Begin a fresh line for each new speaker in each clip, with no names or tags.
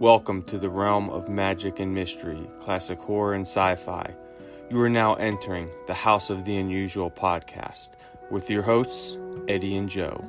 Welcome to the realm of magic and mystery, classic horror and sci-fi. You are now entering the House of the Unusual podcast with your hosts, Eddie and Joe.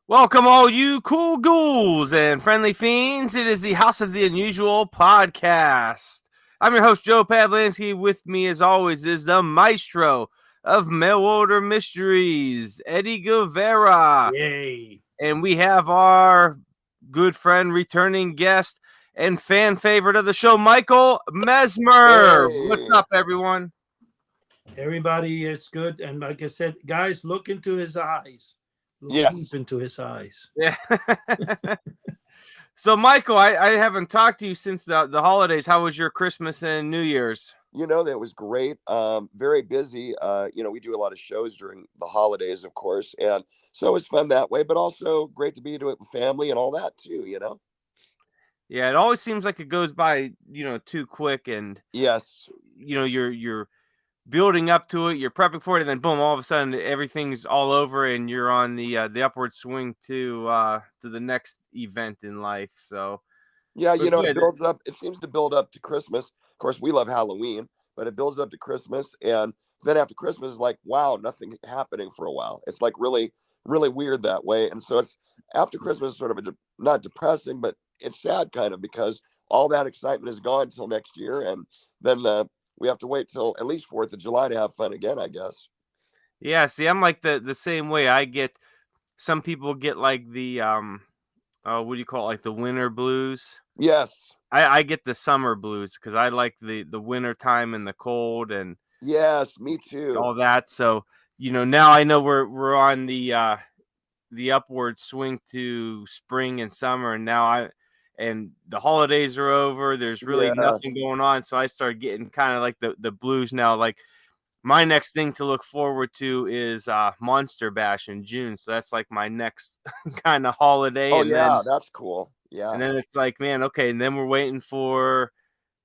Welcome all you cool ghouls and friendly fiends. It is the House of the Unusual podcast. I'm your host, Joe Pavlansky. With me, as always, is the maestro of mail order mysteries, Eddie Guevara.
Yay.
And we have our good friend, returning guest, and fan favorite of the show, Michael Mezmer.
Hey.
What's up, everyone?
Everybody, it's good. And like I said, guys, look into his eyes. Look
Yes.
deep into his eyes.
Yeah. So, Michael, I haven't talked to you since the holidays. How was your Christmas and New Year's?
You know, that was great. Very busy. We do a lot of shows during the holidays, of course. And so it was fun that way, but also great to be to it with family and all that too, you know?
Yeah, it always seems like it goes by, too quick, and
Yes.
you're building up to it, you're prepping for it, and then boom, all of a sudden everything's all over, and you're on the upward swing to the next event in life. So
Yeah,
but
it builds up. It seems to build up to Christmas. Of course, we love Halloween, but it builds up to Christmas. And then after Christmas, it's like, wow, nothing happening for a while. It's like really, really weird that way. And so it's after Christmas, sort of not depressing, but it's sad kind of because all that excitement is gone until next year. And then we have to wait till at least 4th of July to have fun again, I guess.
yeah, see, I'm like the same way. Some people get like the what do you call it, like the winter blues.
Yes.
I get the summer blues because I like the winter time and the cold and
Yes, me too.
all that. So now I know we're on the upward swing to spring and summer, and the holidays are over. There's really nothing going on, so I start getting kind of like the blues now. Like my next thing to look forward to is Monster Bash in June, so that's like my next kind of holiday.
Oh,
and
yeah,
then,
that's cool. Yeah.
and then it's like, man, okay, and then we're waiting for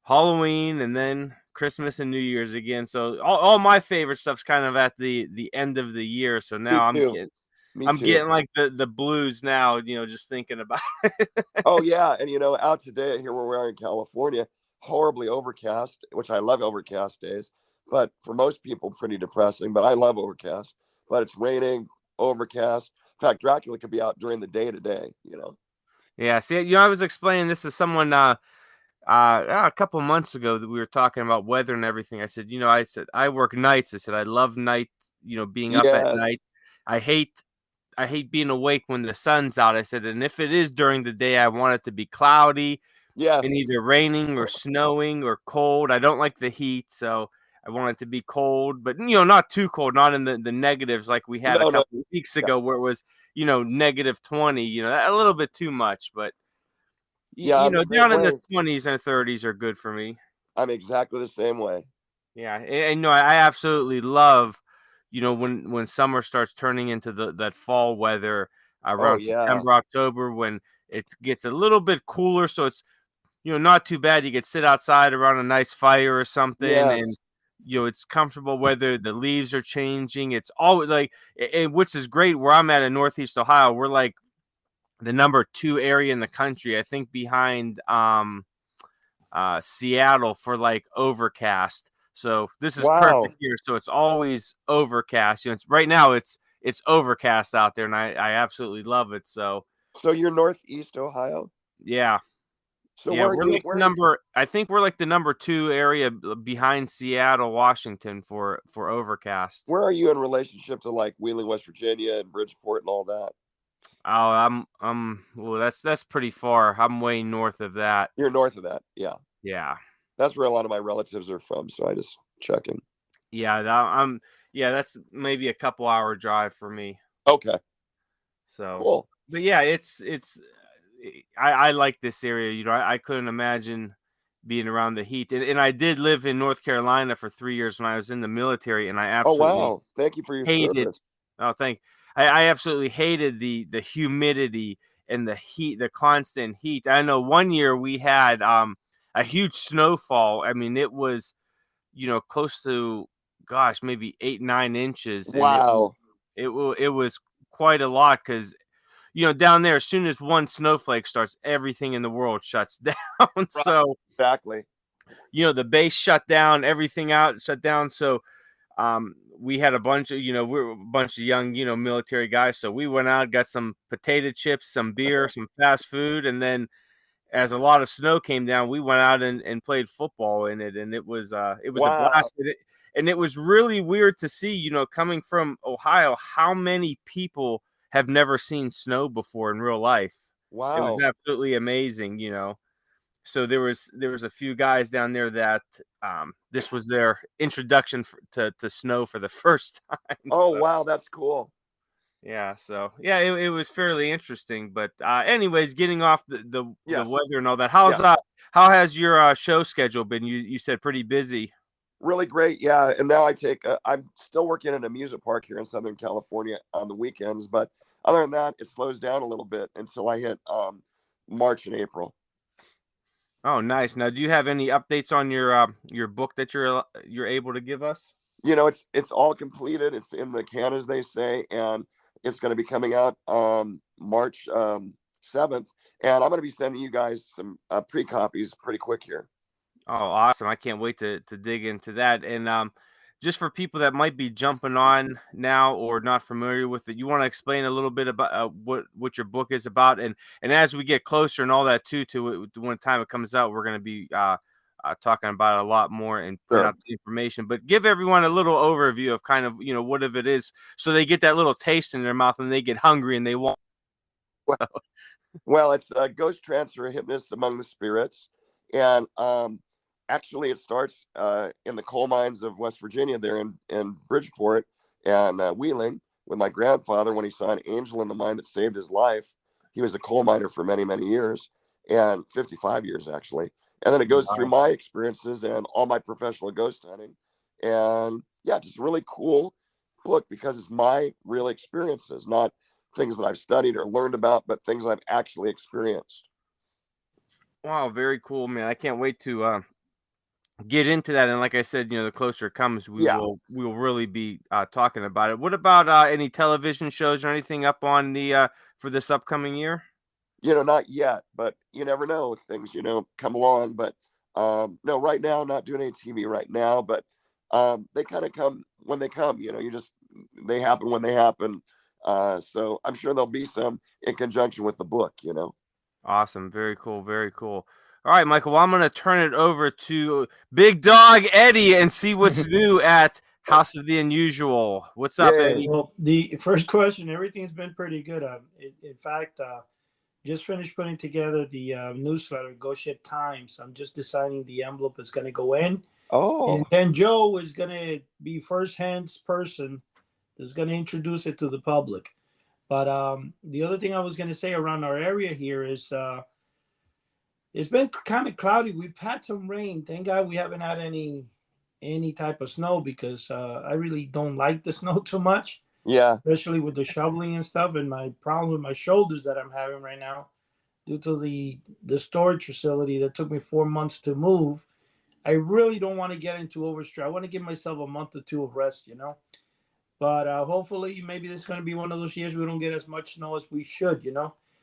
Halloween and then Christmas and New Year's again. So all my favorite stuff's kind of at the end of the year. So now I'm getting like the blues now, just thinking about it.
Oh, yeah. And, out today here where we are in California, horribly overcast, which I love overcast days. But for most people, pretty depressing. But I love overcast. But it's raining, overcast. In fact, Dracula could be out during the day today,
Yeah. See, I was explaining this to someone a couple months ago that we were talking about weather and everything. I said, I work nights. I said, I love night, being up at night. I hate being awake when the sun's out. I said, and if it is during the day, I want it to be cloudy.
Yes.
And either raining or snowing or cold. I don't like the heat, so I want it to be cold, but not too cold, not in the negatives like we had a couple weeks ago where it was, negative 20, a little bit too much, but down in the 20s and 30s are good for me.
I'm exactly the same way.
Yeah, and I absolutely love, when summer starts turning into that fall weather around September, October, when it gets a little bit cooler, so it's not too bad. You could sit outside around a nice fire or something, and it's comfortable weather. The leaves are changing. It's always like, which is great. Where I'm at in Northeast Ohio, we're like the number 2 area in the country, I think, behind Seattle for like overcast. So this is perfect here. So it's always overcast. Right now it's overcast out there, and I absolutely love it. So
you're Northeast Ohio?
Yeah.
So
yeah, I think we're like the number 2 area behind Seattle, Washington for overcast.
Where are you in relationship to like Wheeling, West Virginia, and Bridgeport and all that?
Oh, well, that's pretty far. I'm way north of that.
You're north of that, yeah.
Yeah.
That's where a lot of my relatives are from, so I just checking.
Yeah, that's maybe a couple hour drive for me.
Okay.
So
cool.
But yeah, I like this area. I couldn't imagine being around the heat. And I did live in North Carolina for 3 years when I was in the military, and I absolutely
thank you for your
service. Oh, I absolutely hated the humidity and the heat, the constant heat. I know one year we had a huge snowfall. I mean, it was close to maybe 8-9 inches.
Wow.
And it was quite a lot because down there, as soon as one snowflake starts, everything in the world shuts down.
Right.
So
exactly,
the base shut down, everything shut down. So we had a bunch of, we're a bunch of young, military guys. So we went out, got some potato chips, some beer, some fast food. And then as a lot of snow came down, we went out and played football in it. And it was a blast. And it was really weird to see, coming from Ohio, how many people have never seen snow before in real life. It was absolutely amazing, So there was a few guys down there that this was their introduction to snow for the first time.
Oh, so, wow, that's cool.
Yeah, so yeah, it was fairly interesting. But anyways, getting off the weather and all that, how has your show schedule been? You said pretty busy.
Really great, yeah. And now I'm still working in an amusement park here in Southern California on the weekends, but other than that, it slows down a little bit until I hit March and April.
Oh, nice. Now, do you have any updates on your book that you're able to give us?
It's all completed. It's in the can, as they say, and it's going to be coming out March 7th. And I'm going to be sending you guys some pre-copies pretty quick here.
Oh, awesome. I can't wait to dig into that. And just for people that might be jumping on now or not familiar with it, you want to explain a little bit about what your book is about, and as we get closer and all that to it, when time it comes out, we're going to be talking about it a lot more and put out the information. But give everyone a little overview of kind of what if it is, so they get that little taste in their mouth and they get hungry and they want.
Well, it's ghost transfer hypnosis among the spirits, and actually, it starts in the coal mines of West Virginia, there in Bridgeport and Wheeling, with my grandfather when he saw an angel in the mine that saved his life. He was a coal miner for many, many years, and 55 years actually. And then it goes through my experiences and all my professional ghost hunting. And yeah, just a really cool book because it's my real experiences, not things that I've studied or learned about, but things I've actually experienced.
Wow, very cool, man. I can't wait to get into that. And like I said, the closer it comes, we will really be talking about it. What about any television shows or anything up on the for this upcoming year?
Not yet, but you never know. Things come along, but no, right now, not doing any TV right now, but they kind of come when they come. They happen when they happen. So I'm sure there'll be some in conjunction with the book.
Awesome, very cool, very cool. All right, Michael, well, I'm going to turn it over to Big Dog Eddie and see what's new at House of the Unusual. What's up, Eddie?
Well, the first question, everything's been pretty good. In fact, just finished putting together the newsletter, Go Ship Times. I'm just deciding the envelope is going to go in.
Oh.
And then Joe is going to be first-hand person that's going to introduce it to the public. But the other thing I was going to say around our area here is it's been kind of cloudy. We've had some rain. Thank God we haven't had any type of snow because I really don't like the snow too much.
Yeah.
Especially with the shoveling and stuff, and my problem with my shoulders that I'm having right now due to the storage facility that took me 4 months to move. I really don't want to get into overstress. I want to give myself a month or two of rest, But hopefully, maybe this is going to be one of those years we don't get as much snow as we should,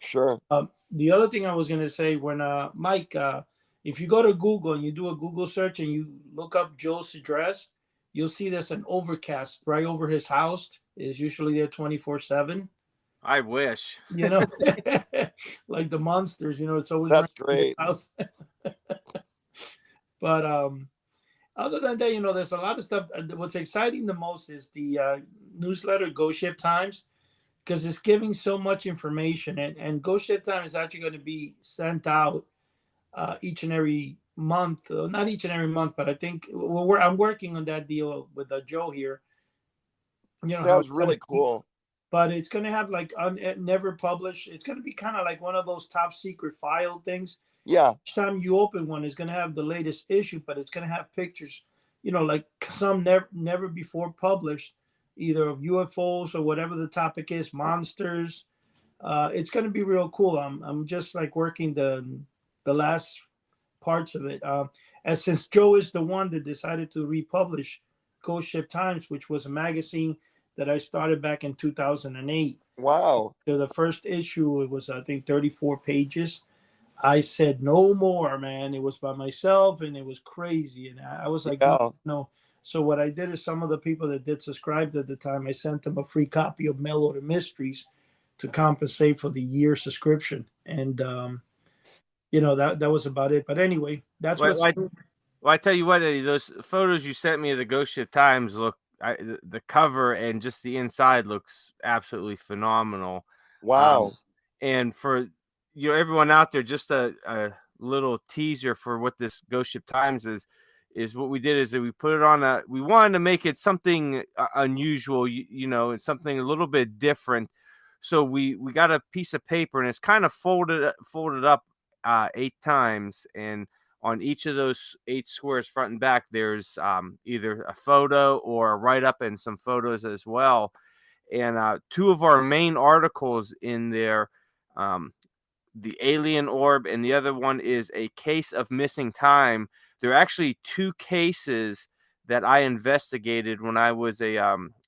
Sure.
The other thing I was going to say, when Mike, if you go to Google and you do a Google search and you look up Joe's address, you'll see there's an overcast right over his house. It's usually there 24/7.
I wish.
Like the monsters, it's always
that's great.
House. But other than that, there's a lot of stuff. What's exciting the most is the newsletter Go Ship Times, because it's giving so much information. And Go Ship Time is actually going to be sent out each and every month. Not each and every month, but I think I'm working on that deal with Joe here.
Sounds really cool.
But it's going to have never published. It's going to be kind of like one of those top secret file things.
Yeah.
Each time you open one, it's going to have the latest issue, but it's going to have pictures, like some never before published, either of UFOs or whatever the topic is, monsters. It's going to be real cool. I'm just working the last parts of it. And since Joe is the one that decided to republish Ghost Ship Times, which was a magazine that I started back in 2008.
Wow.
So the first issue, it was, I think, 34 pages. I said no more, man. It was by myself, and it was crazy. And I was like, no,
Yeah.
no. So what I did is some of the people that did subscribe at the time, I sent them a free copy of Mellow the Mysteries to compensate for the year subscription. And that was about it. But anyway, that's what's.
Well, I tell you what, Eddie, those photos you sent me of the Ghost Ship Times look, the cover and just the inside looks absolutely phenomenal.
Wow.
And for everyone out there, just a little teaser for what this Ghost Ship Times is what we did is that we put it on we wanted to make it something unusual, it's something a little bit different. So we got a piece of paper, and it's kind of folded up 8 times, and on each of those 8 squares, front and back, there's either a photo or a write-up and some photos as well. And 2 of our main articles in there, the Alien Orb, and the other one is a case of missing time. There are actually 2 cases that I investigated when I was a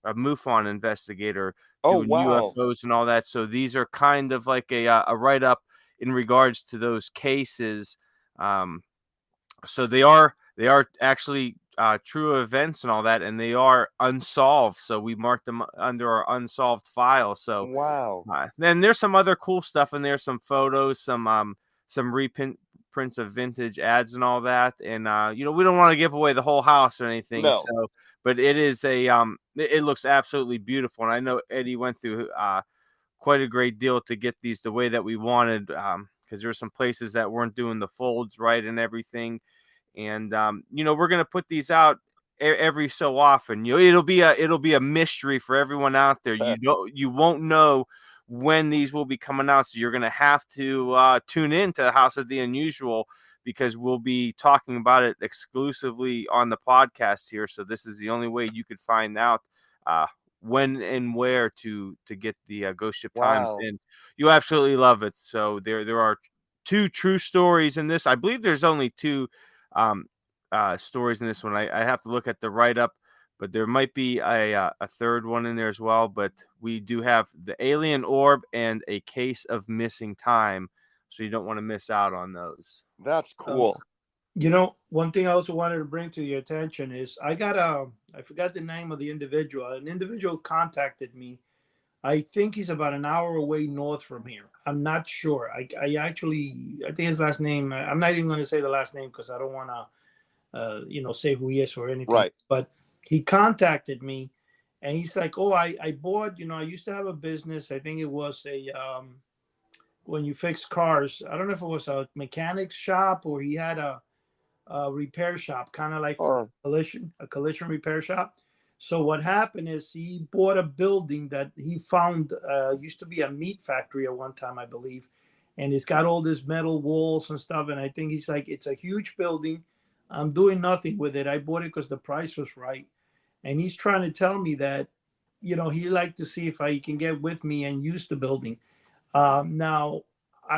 MUFON investigator, doing UFOs and all that. So these are kind of like a write-up in regards to those cases. So they are actually true events and all that, and they are unsolved. So we marked them under our unsolved file. So
wow.
Then there's some other cool stuff in there, some photos, some reprints of vintage ads and all that. And we don't want to give away the whole house or anything.
No.
So, but it is it looks absolutely beautiful. And I know Eddie went through quite a great deal to get these the way that we wanted. Because there were some places that weren't doing the folds right and everything. And we're gonna put these out every so often. It'll be a mystery for everyone out there. You won't know when these will be coming out, so you're gonna have to tune in to House of the Unusual, because we'll be talking about it exclusively on the podcast here. So this is the only way you could find out when and where to get the Ghost Ship Times, and you absolutely love it. So there are 2 true stories in this. I believe there's only 2 stories in this one. I have to look at the write-up, but there might be a third one in there as well. But we do have the Alien Orb and a case of missing time, so you don't want to miss out on those.
That's cool.
One thing I also wanted to bring to your attention is I forgot the name of the individual. An individual contacted me. I think he's about an hour away north from here. I'm not sure. I think his last name, I'm not even going to say the last name because I don't want to, say who he is or anything.
Right.
But he contacted me, and he's like, oh, I bought, I used to have a business. I think it was when you fix cars. I don't know if it was a mechanics shop or he had a repair shop, kind of like a collision repair shop. So what happened is he bought a building that he found used to be a meat factory at one time, I believe, and it's got all this metal walls and stuff. And I think he's like, it's a huge building. I'm doing nothing with it. I bought it because the price was right. And he's trying to tell me that, he'd like to see if he can get with me and use the building. Now,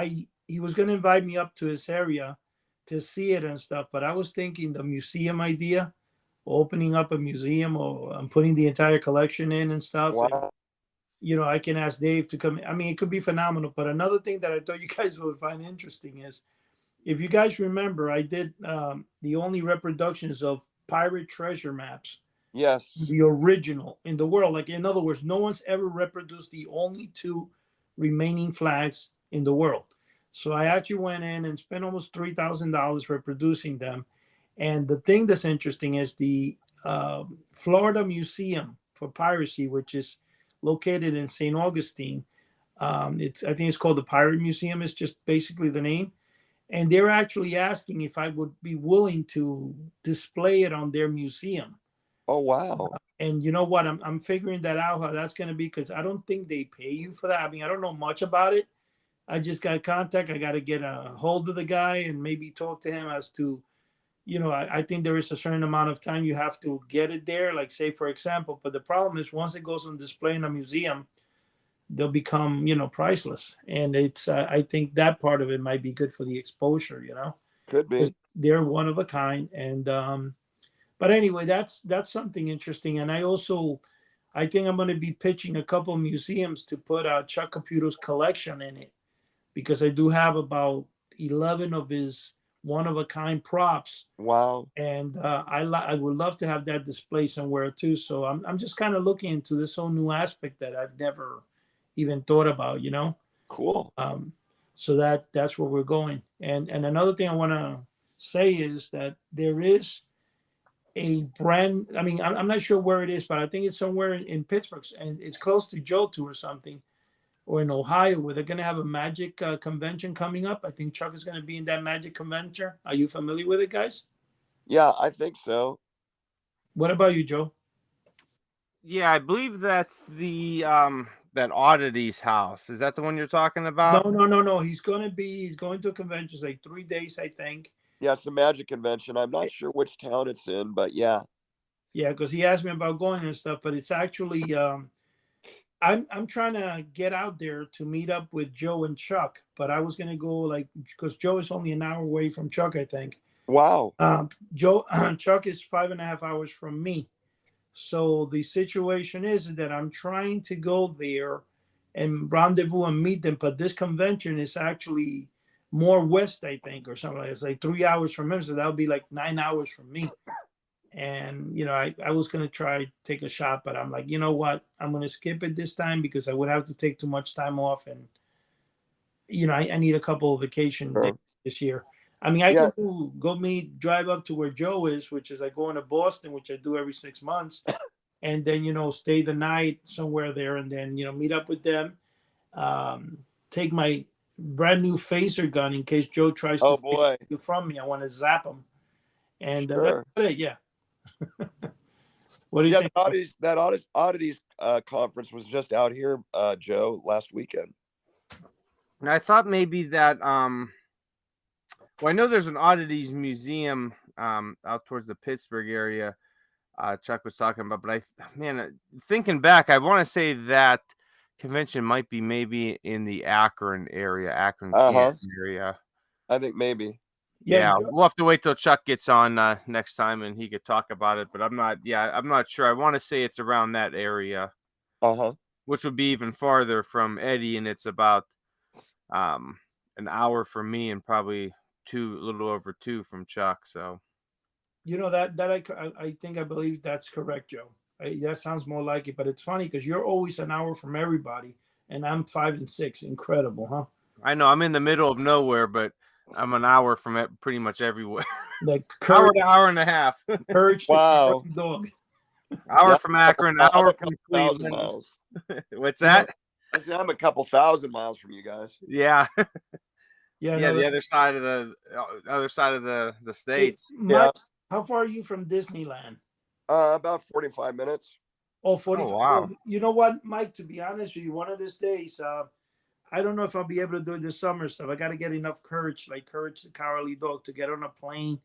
he was going to invite me up to his area to see it and stuff, but I was thinking the museum idea, opening up a museum or putting the entire collection in and stuff.
Wow.
And, I can ask Dave to come. I mean, it could be phenomenal. But another thing that I thought you guys would find interesting is, if you guys remember, I did the only reproductions of pirate treasure maps.
Yes.
The original in the world. Like, in other words, no one's ever reproduced the only 2 remaining flags in the world. So I actually went in and spent almost $3,000 reproducing them. And the thing that's interesting is the Florida Museum for Piracy, which is located in St. Augustine. I think it's called the Pirate Museum. It's just basically the name. And they're actually asking if I would be willing to display it on their museum.
Oh, wow.
And you know what? I'm figuring that out, how that's going to be, because I don't think they pay you for that. I mean, I don't know much about it. I just got contact. I got to get a hold of the guy and maybe talk to him as to, I think there is a certain amount of time you have to get it there. Like, say, for example, but the problem is once it goes on display in a museum, they'll become, priceless. And it's, I think that part of it might be good for the exposure,
Could be.
They're one of a kind. And, but anyway, that's something interesting. And I also I think I'm going to be pitching a couple of museums to put Chuck Caputo's collection in it, because I do have about 11 of his one-of-a-kind props.
Wow.
And I would love to have that display somewhere too. So I'm just kind of looking into this whole new aspect that I've never even thought about, you know.
Cool.
So that's where we're going. And another thing I want to say is that there is a brand. I mean, I'm not sure where it is, but I think it's somewhere in Pittsburgh, and it's close to Johto or something, or in Ohio, where they're going to have a magic convention coming up. I think Chuck is going to be in that magic convention. Are you familiar with it, guys?
Yeah, I think so.
What about you, Joe?
Yeah, I believe that's the that Oddities house. Is that the one you're talking about?
No. He's going to a convention. It's like 3 days, I think.
Yeah, it's a magic convention. I'm not sure which town it's in, but yeah.
Yeah, because he asked me about going and stuff, but it's actually I'm trying to get out there to meet up with Joe and Chuck, but I was gonna go because Joe is only an hour away from Chuck, I think.
Wow.
Chuck is 5.5 hours from me. So the situation is that I'm trying to go there and rendezvous and meet them, but this convention is actually more west, I think, or something like that. It's like 3 hours from him, so that would be like 9 hours from me. And I was gonna try to take a shot, but I'm like, you know what, I'm gonna skip it this time because I would have to take too much time off, and I need a couple of vacation days this year. I mean, I can drive up to where Joe is, which is like going to Boston, which I do every 6 months, and then stay the night somewhere there, and then meet up with them. Take my brand new phaser gun in case Joe tries to take it from me. I want to zap him, and that's it. Yeah. What do you think?
Oddities conference was just out here, Joe, last weekend.
And I thought maybe that well, I know there's an Oddities museum out towards the Pittsburgh area. Chuck was talking about, but thinking back, I want to say that convention might be maybe in the Akron area, area.
I think maybe.
Yeah, we'll have to wait till Chuck gets on next time and he could talk about it. But I'm not sure. I want to say it's around that area, which would be even farther from Eddie, and it's about an hour from me and probably a little over 2 from Chuck. So,
I believe that's correct, Joe. That sounds more like it. But it's funny because you're always an hour from everybody, and I'm 5 and 6. Incredible, huh?
I know I'm in the middle of nowhere, but I'm an hour from pretty much everywhere.
Like
hour and a half.
Courage
wow.
To dog.
Hour from Akron, hour from Cleveland.
Miles.
What's that?
I said I'm a couple thousand miles from you guys.
Yeah.
Yeah.
The other side of the states.
Mike, how far are you from Disneyland?
About 45 minutes.
Oh, 45.
Oh, wow.
You know what, Mike? To be honest with you, one of these days, I don't know if I'll be able to do this summer stuff. I got to get enough courage the cowardly dog, to get on a plane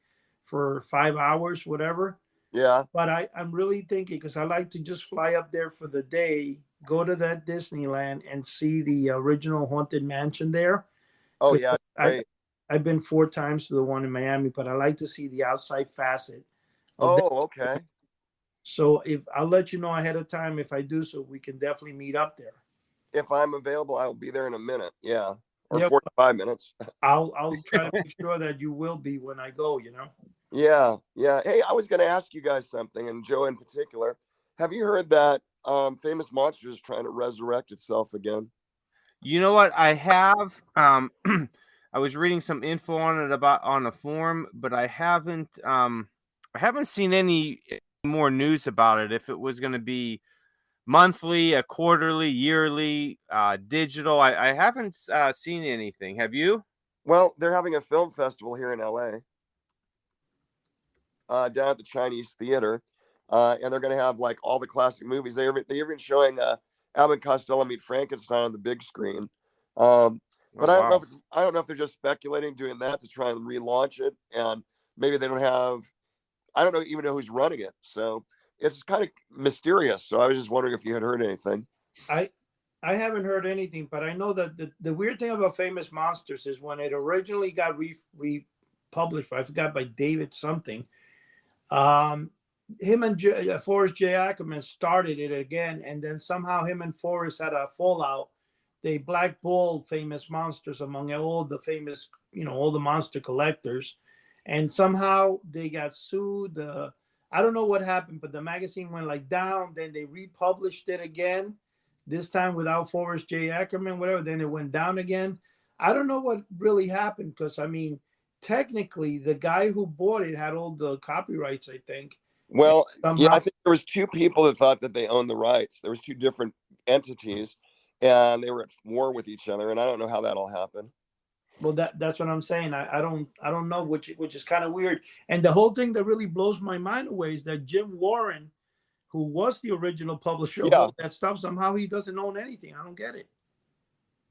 for 5 hours, whatever.
Yeah.
But I'm really thinking, because I like to just fly up there for the day, go to that Disneyland and see the original Haunted Mansion there.
Oh, yeah. Great.
I've been 4 times to the one in Miami, but I like to see the outside facet.
Okay.
So I'll let you know ahead of time if I do, so we can definitely meet up there.
If I'm available, I'll be there in a minute. Yeah. Or 45 minutes.
I'll try to make sure that you will be when I go,
Yeah. Hey, I was going to ask you guys something, and Joe in particular. Have you heard that Famous Monsters is trying to resurrect itself again?
You know what? I have. I was reading some info on it on a forum, but I haven't seen any more news about it. If it was going to be monthly, a quarterly, yearly, digital, I haven't seen anything. Have you?
Well, they're having a film festival here in LA, down at the Chinese Theater, and they're going to have like all the classic movies. They're even showing Abbott and Costello Meet Frankenstein on the big screen. But I don't know if they're just speculating doing that to try and relaunch it, and maybe they don't have. I don't even know who's running it, so it's kind of mysterious. So I was just wondering if you had heard anything.
I haven't heard anything, but I know that the weird thing about Famous Monsters is when it originally got republished, I forgot by David something. him and Forrest J. Ackerman started it again, and then somehow him and Forrest had a fallout. They blackballed Famous Monsters among all the famous, all the monster collectors, and somehow they got sued. I don't know what happened, but the magazine went like down. Then they republished it again, this time without Forrest J. Ackerman, whatever. Then it went down again. I don't know what really happened because, I mean, technically, the guy who bought it had all the copyrights, I think.
Well, yeah, I think there was two people that thought that they owned the rights. There was two different entities, and they were at war with each other. And I don't know how that all happened.
Well, that's what I'm saying. I don't know, which is kind of weird. And the whole thing that really blows my mind away is that Jim Warren, who was the original publisher of all that stuff, somehow he doesn't own anything. I don't get it.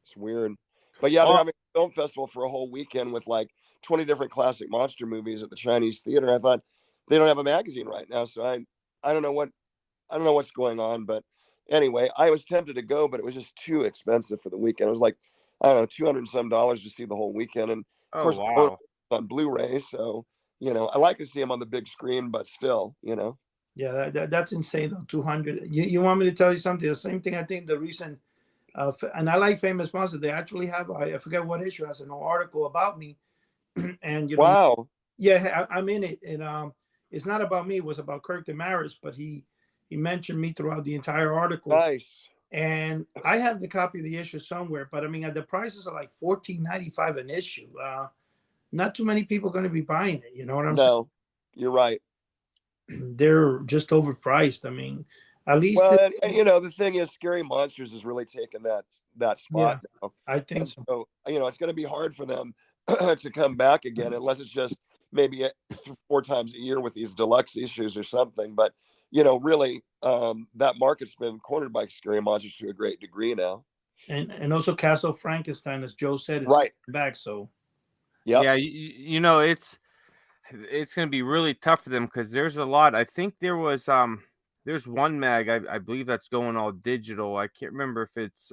It's weird. But yeah, they're having a film festival for a whole weekend with like 20 different classic monster movies at the Chinese theater. I thought they don't have a magazine right now, so I don't know what's going on. But anyway, I was tempted to go, but it was just too expensive for the weekend. It was like, I don't know, $200 and some to see the whole weekend. And of course, on Blu-ray, so I like to see them on the big screen, but still,
Yeah, that's insane though. 200. You want me to tell you something? The same thing. I think the recent. And I like Famous Monsters. They actually have, I forget what issue, has an article about me. And
wow,
yeah, I'm in it. And it's not about me. It was about Kirk Damaris, but he mentioned me throughout the entire article.
Nice.
And I have the copy of the issue somewhere, but I mean, the prices are like $14.95 an issue. Not too many people are going to be buying it. You know what I'm saying?
No, you're right.
They're just overpriced. I mean, at least.
Well, and the thing is, Scary Monsters has really taken that spot now.
I think
so. It's going to be hard for them to come back again, unless it's just maybe 4 times a year with these deluxe issues or something. But really, that market's been cornered by Scary Monsters to a great degree now.
And also Castle Frankenstein, as Joe said, is
right
back. So
yeah, it's going to be really tough for them because there's a lot. I think there's one mag, I believe that's going all digital. I can't remember if it's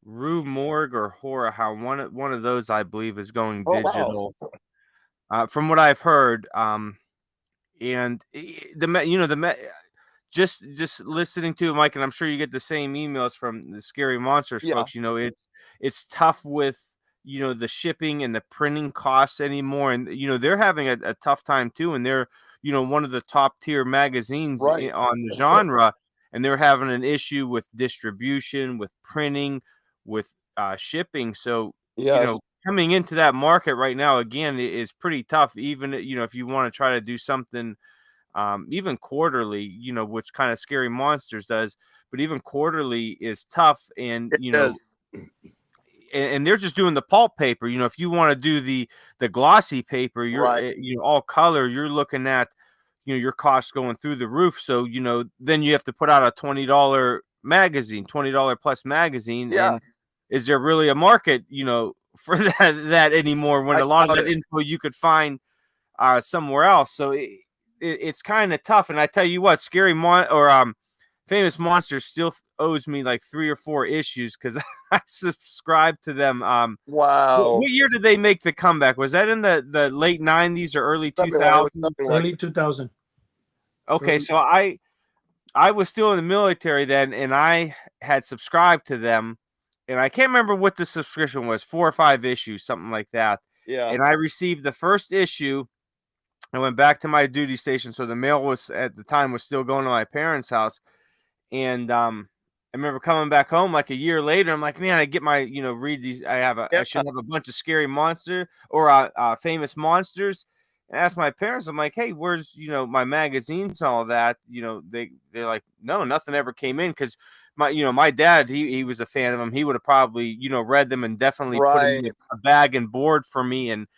Rue Morgue or Horror How. One of those, I believe, is going digital. Wow. From what I've heard, and just listening to Mike, and I'm sure you get the same emails from the Scary Monsters folks. It's tough with the shipping and the printing costs anymore, and they're having a tough time too, and they're one of the top tier magazines on the genre, and they're having an issue with distribution, with printing, with shipping. So coming into that market right now again is pretty tough, even if you want to try to do something even quarterly, which kind of Scary Monsters does, but even quarterly is tough. And and they're just doing the pulp paper. If you want to do the glossy paper, you're all color, you're looking at your costs going through the roof. So then you have to put out a $20 magazine, $20 plus magazine.
Yeah.
And is there really a market for that anymore, when a lot of that info you could find somewhere else? So it's kind of tough. And I tell you what, Famous Monsters still owes me like 3 or 4 issues because I subscribed to them.
Wow.
What year did they make the comeback? Was that in the late 90s or early 2000s?
Early 2000.
Okay, so I was still in the military then, and I had subscribed to them, and I can't remember what the subscription was, 4 or 5 issues, something like that.
Yeah.
And I received the first issue. I went back to my duty station, so the mail was at the time was still going to my parents' house. And I remember coming back home like a year later. I'm like, man, I get my read these. I should have a bunch of Scary Monster or Famous Monsters. And asked my parents, I'm like, hey, where's my magazines and all that? They're like, no, nothing ever came in, because my dad, he was a fan of them. He would have probably read them and definitely put them in a bag and board for me, and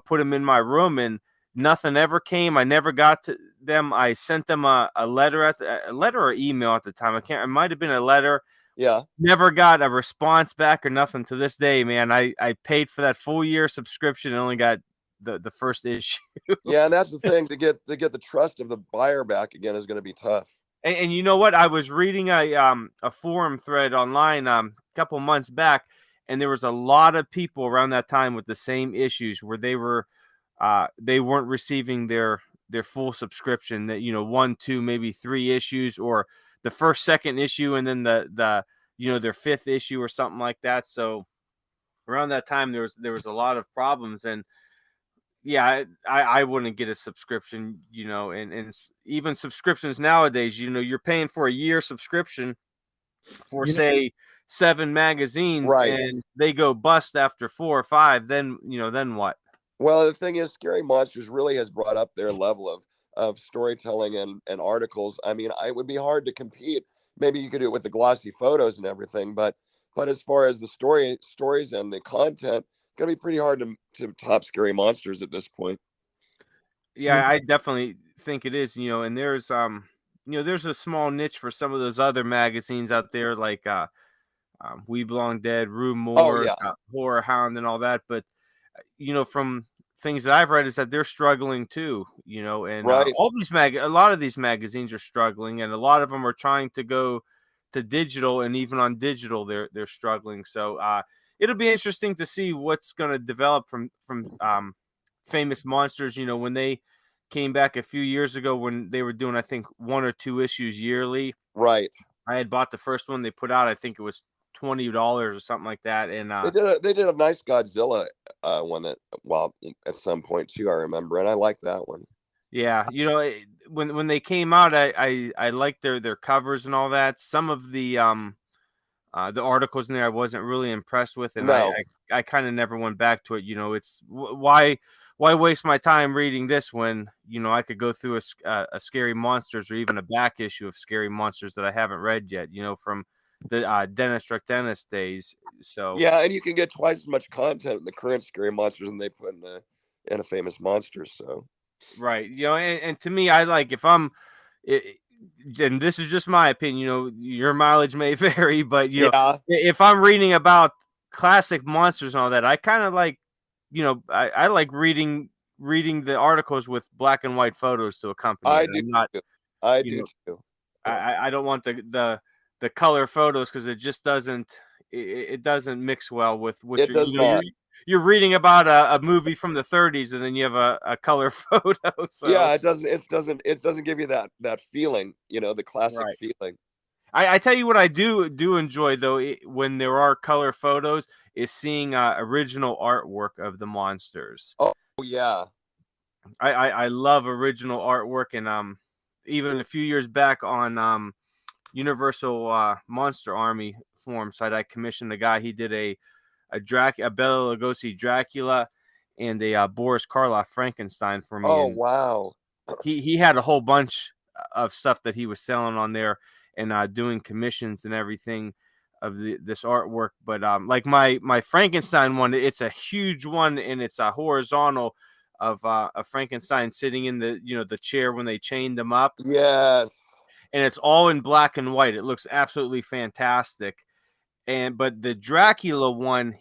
put them in my room, and nothing ever came. I never got to them. I sent them a letter a letter or email at the time. It might have been a letter.
Yeah.
Never got a response back or nothing to this day, man. I paid for that full year subscription and only got the first issue.
Yeah, and that's the thing, to get the trust of the buyer back again is going to be tough.
And you know what? I was reading a forum thread online a couple months back, and there was a lot of people around that time with the same issues where they weren't receiving their their full subscription, that, 1, 2, maybe 3 issues, or the first, second issue, and then the their 5th issue or something like that. So around that time there was a lot of problems, and yeah, I wouldn't get a subscription, and even subscriptions nowadays, you're paying for a year subscription for, say, 7 magazines,
right,
and they go bust after 4 or 5, then what?
Well, the thing is, Scary Monsters really has brought up their level of storytelling and articles. I mean, it would be hard to compete. Maybe you could do it with the glossy photos and everything, but as far as the stories and the content, gonna be pretty hard to top Scary Monsters at this point.
Yeah, I definitely think it is, and there's a small niche for some of those other magazines out there, like We Belong Dead, Rue Morgue, Horror Hound, and all that. But from things that I've read is that they're struggling too, and
right.
all these a lot of these magazines are struggling, and a lot of them are trying to go to digital, and even on digital they're struggling. So it'll be interesting to see what's going to develop from Famous Monsters. When they came back a few years ago, when they were doing, I think, 1 or 2 issues yearly.
Right.
I had bought the first one they put out. I think it was $20 or something like that. And
they did a nice Godzilla one that, well, at some point too, I remember, and I like that one.
Yeah, when they came out, I liked their covers and all that. Some of the articles in there I wasn't really impressed with, and
no.
I kind of never went back to it. It's why waste my time reading this when I could go through a Scary Monsters, or even a back issue of Scary Monsters that I haven't read yet, from the Dennis Truck Dennis days. So
yeah, and you can get twice as much content in the current Scary Monsters than they put in a Famous Monsters. So
right, and to me, I like, if I'm and this is just my opinion, your mileage may vary, but if I'm reading about classic monsters and all that, I kind of like, I like reading the articles with black and white photos to accompany it.
I do too.
I don't want the color photos, because it just doesn't mix well with what
it does not.
You're reading about a movie from the 30s, and then you have a color photo. So.
Yeah, it doesn't give you that feeling, the classic feeling.
I tell you what I do enjoy, though, when there are color photos, is seeing original artwork of the monsters.
Oh yeah,
I love original artwork, and even a few years back on Universal Monster Army forum site, I commissioned a guy. He did a Bela Lugosi Dracula and a Boris Karloff Frankenstein for me.
Oh wow!
He had a whole bunch of stuff that he was selling on there, and doing commissions and everything of this artwork. But like my Frankenstein one, it's a huge one, and it's a horizontal of a Frankenstein sitting in the chair when they chained him up.
Yes.
And it's all in black and white. It looks absolutely fantastic. But the Dracula one,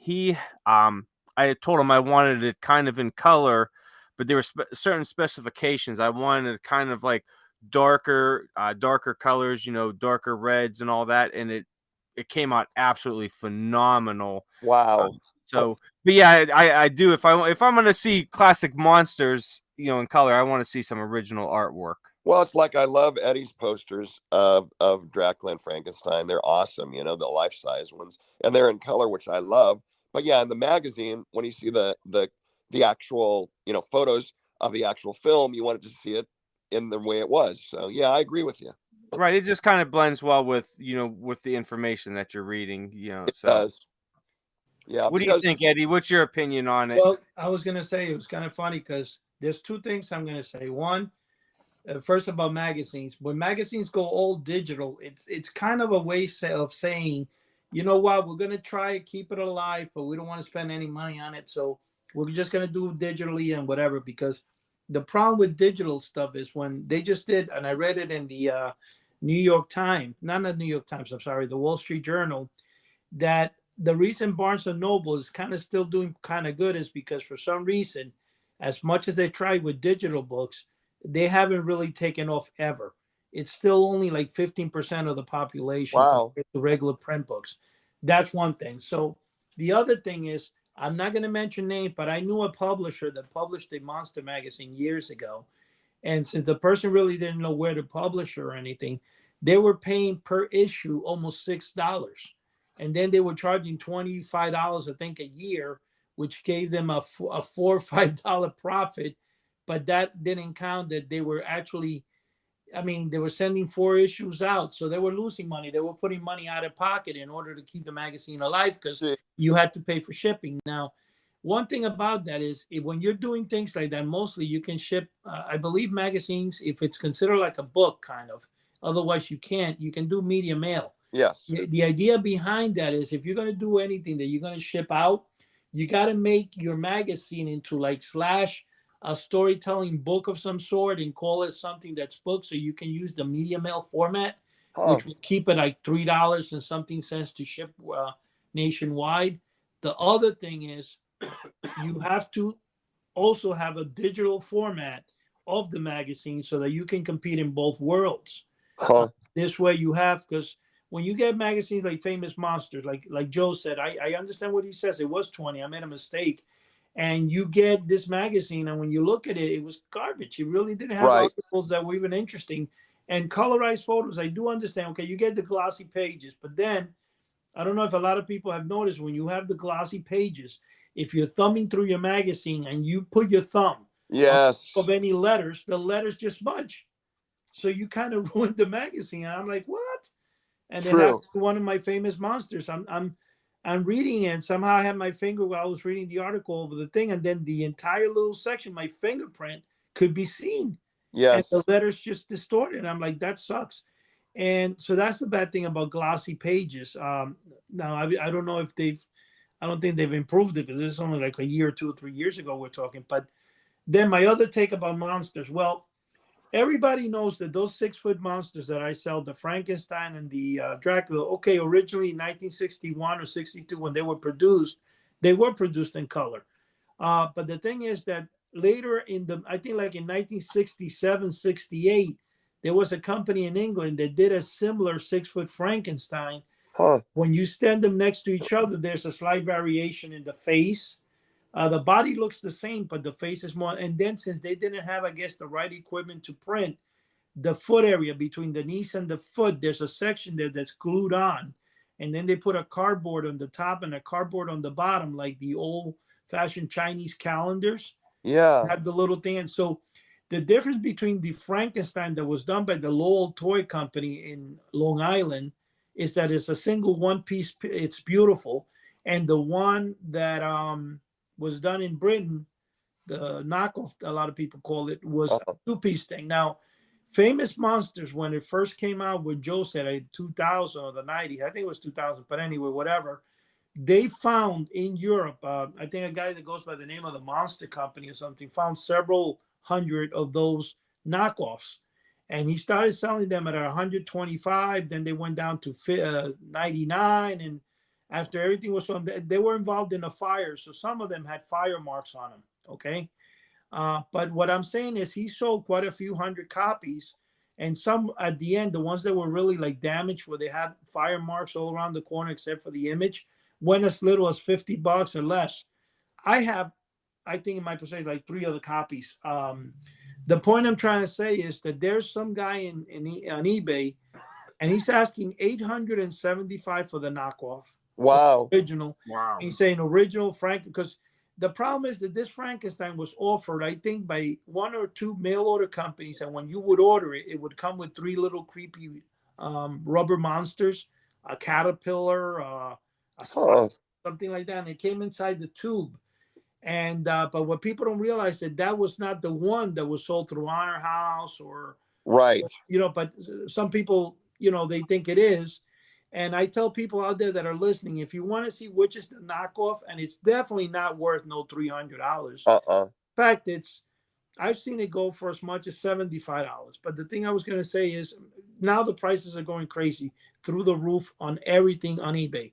I told him I wanted it kind of in color, but there were certain specifications. I wanted it kind of like darker colors, darker reds and all that, and it came out absolutely phenomenal.
Wow.
But yeah, I do. If I'm going to see classic monsters, in color, I want to see some original artwork.
Well, it's like, I love Eddie's posters of Dracula and Frankenstein. They're awesome, the life-size ones, and they're in color, which I love. But yeah, in the magazine, when you see the actual, photos of the actual film, you wanted to see it in the way it was. So yeah, I agree with you.
Right, it just kind of blends well with with the information that you're reading.
It does. Yeah.
What do you think, Eddie? What's your opinion on it?
Well, I was gonna say, it was kind of funny because there's 2 things I'm gonna say. One, first, about magazines. When magazines go all digital, it's kind of a way of saying, you know what, we're gonna try to keep it alive, but we don't want to spend any money on it, so we're just gonna do it digitally and whatever. Because the problem with digital stuff is, when they just did, and I read it in the New York Times, not the New York Times, I'm sorry, the Wall Street Journal, that the reason Barnes and Noble is kind of still doing kind of good is because, for some reason, as much as they tried with digital books, they haven't really taken off ever. It's still only like 15% of the population.
Wow.
The regular print books. That's one thing. So the other thing is, I'm not going to mention names, but I knew a publisher that published a monster magazine years ago, And since the person really didn't know where to publish or anything, they were paying per issue almost $6. And then they were charging $25, I think, a year, which gave them a $4 or $5 profit. But that didn't count that they were actually, I mean, they were sending 4 issues out. So they were losing money. They were putting money out of pocket in order to keep the magazine alive because you had to pay for shipping. Now, one thing about that is when you're doing things like that, mostly you can ship, I believe, magazines, if it's considered like a book kind of. Otherwise, you can't. You can do media mail.
Yes.
The idea behind that is if you're going to do anything that you're going to ship out, you got to make your magazine into like slash a storytelling book of some sort and call it something that's book, so you can use the media mail format, which will keep it like $3 and something cents to ship nationwide. The other thing is you have to also have a digital format of the magazine so that you can compete in both worlds. This way you have, because when you get magazines like Famous Monsters, like Joe said, I understand what he says. It was 20. I made a mistake. And you get this magazine, and when you look at it, it was garbage. It really didn't have articles that were even interesting. And colorized photos, I do understand. Okay, you get the glossy pages, but then I don't know if a lot of people have noticed when you have the glossy pages, if you're thumbing through your magazine and you put your thumb of any letters, the letters just smudge. So you kind of ruined the magazine. And I'm like, what? And then that's one of my Famous Monsters. I'm reading it, and somehow I had my finger while I was reading the article over the thing, and then the entire little section, my fingerprint could be seen. And the letters just distorted. And I'm like, that sucks. And so that's the bad thing about glossy pages. Now, I don't know if I don't think they've improved it because this is only like a year or 2 or 3 years ago we're talking. But then my other take about monsters, well, everybody knows that those 6-foot monsters that I sell, the Frankenstein and the Dracula, okay, originally in 1961 or 62 when they were produced in color. But the thing is that later I think like in 1967, 68, there was a company in England that did a similar 6-foot Frankenstein. When you stand them next to each other, there's a slight variation in the face. The body looks the same, but the face is more. And then since they didn't have, I guess, the right equipment to print, the foot area between the knees and the foot, there's a section there that's glued on. And then they put a cardboard on the top and a cardboard on the bottom, like the old-fashioned Chinese calendars.
Yeah.
Have the little thing. And so the difference between the Frankenstein that was done by the Lowell Toy Company in Long Island is that it's a single one piece. It's beautiful. And the one that was done in Britain, the knockoff, a lot of people call it, was a 2-piece thing. Now, Famous Monsters, when it first came out, with Joe said 2000 or the 90s, I think it was 2000, but anyway, whatever, they found in Europe, I think a guy that goes by the name of the Monster Company or something, found several hundred of those knockoffs. And he started selling them at 125. Then they went down to 99. And after everything was on, they were involved in a fire. So some of them had fire marks on them. Okay. But what I'm saying is he sold quite a few hundred copies. And some at the end, the ones that were really like damaged, where they had fire marks all around the corner, except for the image, went as little as $50 or less. I think in my percentage, like 3 other copies. The point I'm trying to say is that there's some guy on eBay, and he's asking $875 for the knockoff.
Wow.
Original. Wow. He's saying original Frank, because the problem is that this Frankenstein was offered, I think, by 1 or 2 mail order companies, and when you would order it, it would come with 3 little creepy rubber monsters, a caterpillar, a spot, something like that, and it came inside the tube. And but what people don't realize that was not the one that was sold through Honor House or but some people, they think it is. And I tell people out there that are listening, if you want to see which is the knockoff, and it's definitely not worth no $300. In fact, I've seen it go for as much as $75. But the thing I was going to say is now the prices are going crazy through the roof on everything on eBay.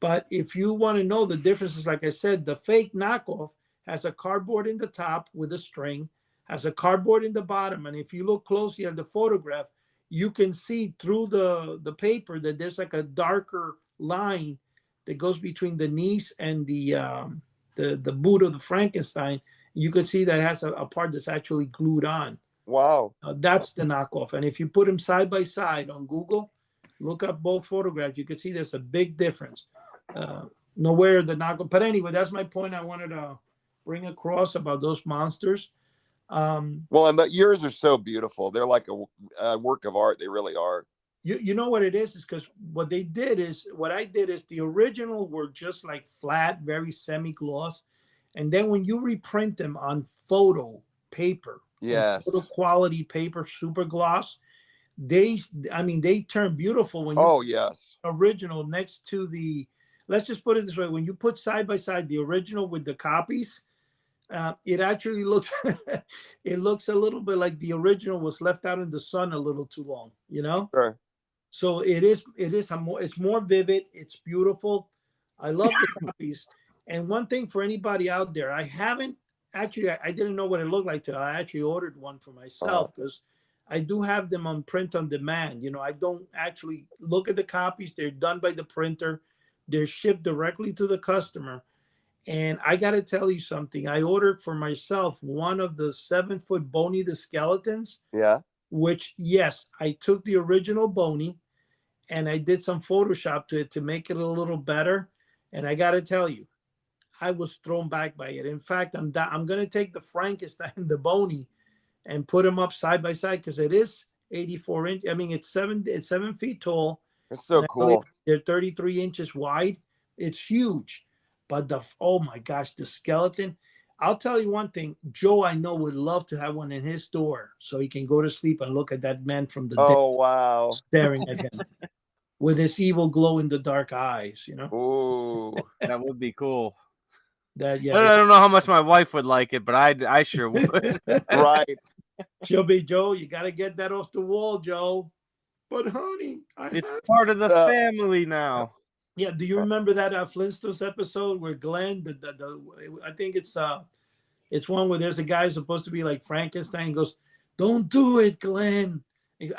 But if you want to know the differences, like I said, the fake knockoff has a cardboard in the top with a string, has a cardboard in the bottom. And if you look closely at the photograph, you can see through the paper that there's like a darker line that goes between the knees and the boot of the Frankenstein. You can see that it has a part that's actually glued on.
Wow.
That's the knockoff. And if you put them side by side on Google, look up both photographs, you can see there's a big difference. Nowhere the knockoff. But anyway, that's my point I wanted to bring across about those monsters.
Well, and yours are so beautiful. They're like a work of art. They really are.
You know what it is because what I did is the original were just like flat, very semi-gloss. And then when you reprint them on photo paper,
yes,
photo quality paper, super gloss, they turn beautiful when you
yes,
original next to the, let's just put it this way, when you put side by side the original with the copies, it actually looks it looks a little bit like the original was left out in the sun a little too long, you know.
Sure.
So it's more vivid, it's beautiful. I love the copies. And one thing for anybody out there, I didn't know what it looked like till I actually ordered one for myself because I do have them on print on demand. You know, I don't actually look at the copies. They're done by the printer. They're shipped directly to the customer. And I got to tell you something. I ordered for myself one of the 7-foot Boney the Skeletons.
Yeah.
Which, yes, I took the original Boney and I did some Photoshop to it to make it a little better. And I got to tell you, I was thrown back by it. In fact, I'm going to take the Frankenstein and the Boney and put them up side by side because it is 84 inch. I mean, it's 7 feet tall.
It's so cool.
They're 33 inches wide. It's huge. But oh my gosh, the skeleton. I'll tell you one thing. Joe, I know, would love to have one in his store so he can go to sleep and look at that man from the dead.
Wow.
Staring at him with his evil glow in the dark eyes, you know?
Ooh.
That would be cool.
I
don't know how much my wife would like it, but I sure would.
Right.
She'll be, Joe, you got to get that off the wall, Joe. But honey,
it's part of the family now.
Yeah, do you remember that Flintstones episode where Glenn, I think it's one where there's a guy who's supposed to be like Frankenstein. He goes, "Don't do it, Glenn.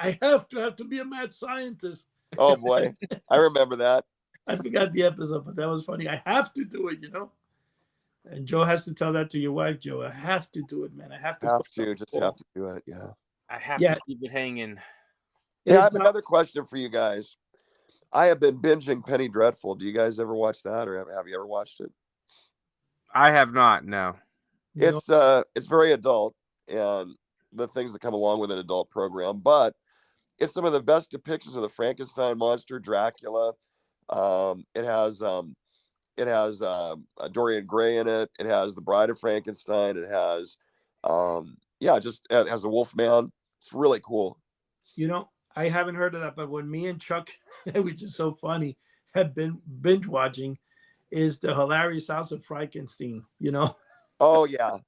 I have to be a mad scientist."
Oh boy, I remember that.
I forgot the episode, but that was funny. I have to do it, you know. And Joe has to tell that to your wife, Joe. I have to do it, man. I have to
have to do it. Yeah,
I have to keep it hanging.
Yeah, I have another question for you guys. I have been binging Penny Dreadful. Do you guys ever watch that, or have you ever watched it?
I have not. No.
It's very adult, and the things that come along with an adult program, but it's some of the best depictions of the Frankenstein monster, Dracula. It has Dorian Gray in it. It has the Bride of Frankenstein. It has it has the Wolfman. It's really cool.
You know, I haven't heard of that, but when me and Chuck, which is so funny, have been binge watching, is the hilarious House of Frankenstein. You know.
Oh yeah.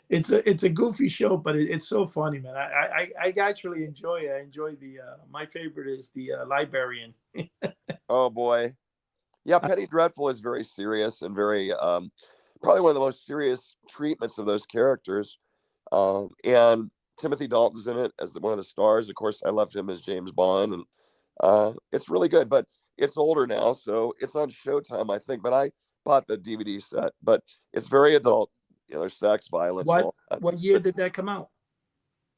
It's a goofy show, but it's so funny, man. I actually enjoy it. I enjoy the my favorite is the librarian.
Oh boy. Yeah, Penny Dreadful is very serious and very probably one of the most serious treatments of those characters. And Timothy Dalton's in it as one of the stars. Of course, I loved him as James Bond, and it's really good. But it's older now, so it's on Showtime, I think. But I bought the DVD set. But it's very adult. You know, there's sex, violence.
What year did that come out?